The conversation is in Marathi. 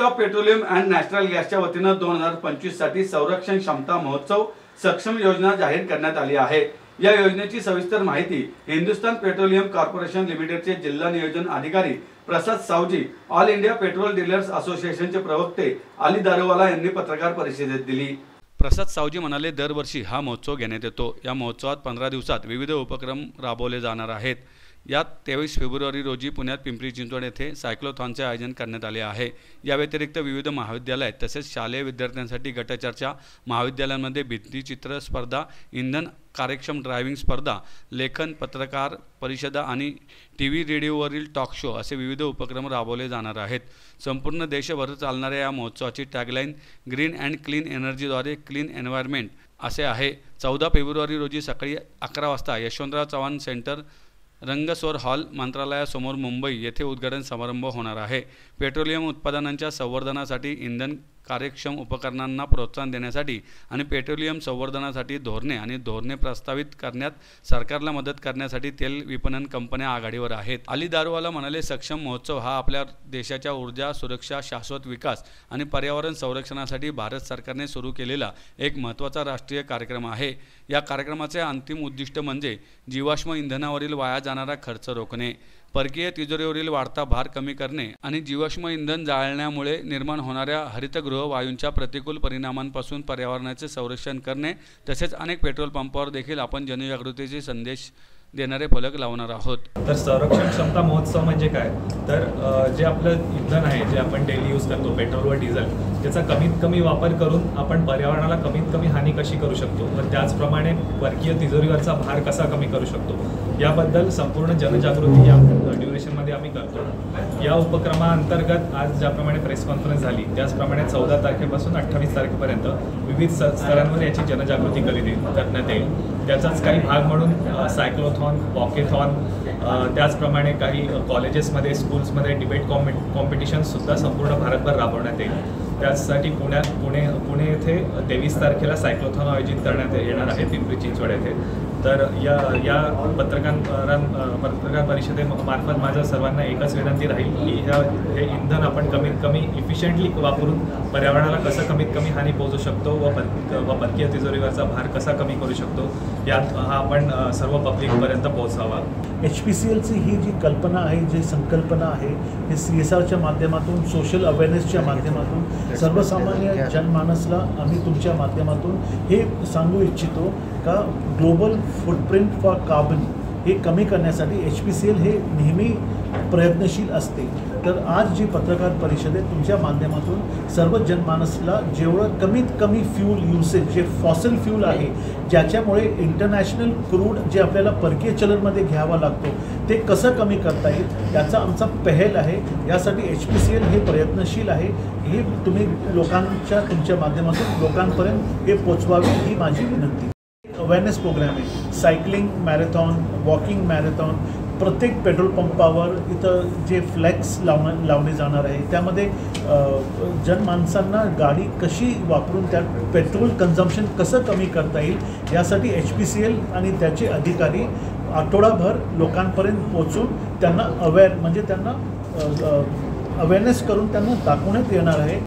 Ministry of petroleum and national गॅसच्या वतीनं 2025 साठी संरक्षण क्षमता महोत्सव सक्षम योजना जाहीर करण्यात आली आहे। या योजनेची सविस्तर माहिती हिंदुस्तान पेट्रोलियम कॉर्पोरेशन लिमिटेडचे जिल्हा नियोजन अधिकारी Prasad Sawji, all India petrol dealers असोसिएशनचे प्रवक्ते अली दारूवाला यांनी पत्रकार परिषदेत दिली। प्रसाद सावजी म्हणाले, दरवर्षी हा महोत्सव घेण्यात येतो। या महोत्सवात 15 दिवसात विविध उपक्रम राबवले जाणार आहेत। यात 23 फेब्रुवारी रोजी पुण्यात पिंपरी चिंचवड येथे सायक्लोथॉनचे आयोजन करण्यात आले आहे। या व्यतिरिक्त विविध महाविद्यालय तसेच शालेय विद्यार्थ्यांसाठी गटचर्चा, महाविद्यालयांमध्ये भित्तिचित्र स्पर्धा, इंधन कार्यक्षम ड्रायव्हिंग स्पर्धा, लेखन पत्रकार परिषदा आणि टीव्ही रेडिओवरील टॉक शो असे विविध उपक्रम राबवले जाणार आहेत। संपूर्ण देशभर चालणाऱ्या या महोत्सवाची टॅगलाईन ग्रीन अँड क्लीन एनर्जीद्वारे क्लीन एन्व्हायरमेंट असे आहे। 14 फेब्रुवारी रोजी सकाळी 11 वाजता यशवंतराव चव्हाण सेंटर रंगसौर हॉल मंत्रालयासमोर मुंबई येथे उद्घाटन समारंभ होणार आहे। पेट्रोलियम उत्पादनांच्या संवर्धनासाठी, इंधन कार्यक्षम उपकरणांना प्रोत्साहन देण्यासाठी आणि पेट्रोलियम संवर्धनासाठी धोरणे प्रस्तावित करण्यात सरकारला मदत करण्यासाठी तेल विपणन कंपन्या आघाडीवर आहेत। अली दारूवाला म्हणाले, सक्षम महोत्सव हा आपल्या देशाच्या ऊर्जा सुरक्षा, शाश्वत विकास आणि पर्यावरण संरक्षणासाठी भारत सरकारने सुरू केलेला एक महत्त्वाचा राष्ट्रीय कार्यक्रम आहे। या कार्यक्रमाचे अंतिम उद्दिष्ट म्हणजे जीवाश्म इंधनावरील वाया जाणारा खर्च रोखणे, परकीय तिजोरीवरील वाढता भार कमी करणे आणि जीवाश्म इंधन जाळण्यामुळे निर्माण होणाऱ्या हरितगृह वायूंच्या प्रतिकूल परिणामांपासून पर्यावरणाचे संरक्षण करणे। तसेच अनेक पेट्रोल पंपावर देखील आपण जनजागृतीचे संदेश देणारे फलक लावणार आहोत। तर संरक्षण क्षमता महोत्सव म्हणजे काय, तर जे आपलं इंधन आहे, जे आपण डेली यूज करतो पेट्रोल व डिझेल, त्याचा कमीत कमी वापर करून आपण पर्यावरणाला कमीत कमी हानी कशी करू शकतो व त्याचप्रमाणे परकीय तिजोरीवरचा भार कसा कमी करू शकतो याबद्दल संपूर्ण जनजागृती या ड्युरेशनमध्ये आम्ही करतो। या उपक्रमाअंतर्गत आज ज्याप्रमाणे प्रेस कॉन्फरन्स झाली त्याचप्रमाणे 14 तारखेपासून 28 तारखेपर्यंत विविध स्तरांवर याची जनजागृती करण्यात येईल। त्याचाच काही भाग म्हणून सायक्लोथॉन, वॉकेथॉन, त्याचप्रमाणे काही कॉलेजेसमध्ये, स्कूल्समध्ये डिबेट कॉम्पिटिशनसुद्धा संपूर्ण भारतभर राबवण्यात येईल। त्यासाठी पुणे येथे 23 तारखेला सायक्लोथॉन आयोजित करण्यात येणार आहे पिंपरी चिंचवड येथे। तर या पत्रकार परिषदेमार्फत माझं सर्वांना एकच विनंती राहील की हे इंधन आपण कमीत कमी इफिशियंटली वापरून पर्यावरणाला कसं कमीत कमी हानी पोहोचू शकतो व परकीय तिजोरीवरचा भार कसा कमी करू शकतो यात हा आपण सर्व पब्लिकपर्यंत पोहोचावा। HPCLची ही जी कल्पना आहे, जी संकल्पना आहे, हे CSRच्या माध्यमातून, सोशल अवेअरनेसच्या माध्यमातून सर्वसामान्य जनमानसला आम्ही तुमच्या माध्यमातून हे सांगू इच्छितो का ग्लोबल फुटप्रिंट फॉर कार्बन हे कमी करण्यासाठी HPCL हे नेहमी प्रयत्नशील असते। तर आज जी पत्रकार परिषद आहे तुमच्या माध्यमातून सर्व जनमानसला जेवढं कमीत कमी फ्यूल युसेज, जे फॉसिल फ्यूल आहे, ज्याच्यामुळे इंटरनॅशनल क्रूड जे आपल्याला परकीय चलनमध्ये घ्यावा लागतो ते कसं कमी करता येईल याचा आमचा पहल आहे। यासाठी HPCL हे प्रयत्नशील आहे। हे तुम्ही तुमच्या माध्यमातून लोकांपर्यंत हे पोचवावे ही माझी विनंती। अवेअरनेस प्रोग्राम आहे, सायकलिंग मॅरेथॉन, वॉकिंग मॅरेथॉन, प्रत्येक पेट्रोल पंपावर इथं जे फ्लॅक्स लावले जाणार आहे त्यामध्ये जनमानसांना गाडी कशी वापरून त्या पेट्रोल कन्झम्पशन कसं कमी करता येईल यासाठी HPCL आणि त्याचे अधिकारी आठवडाभर लोकांपर्यंत पोहोचून त्यांना त्यांना अवेअरनेस करून त्यांना दाखवण्यात येणार आहे।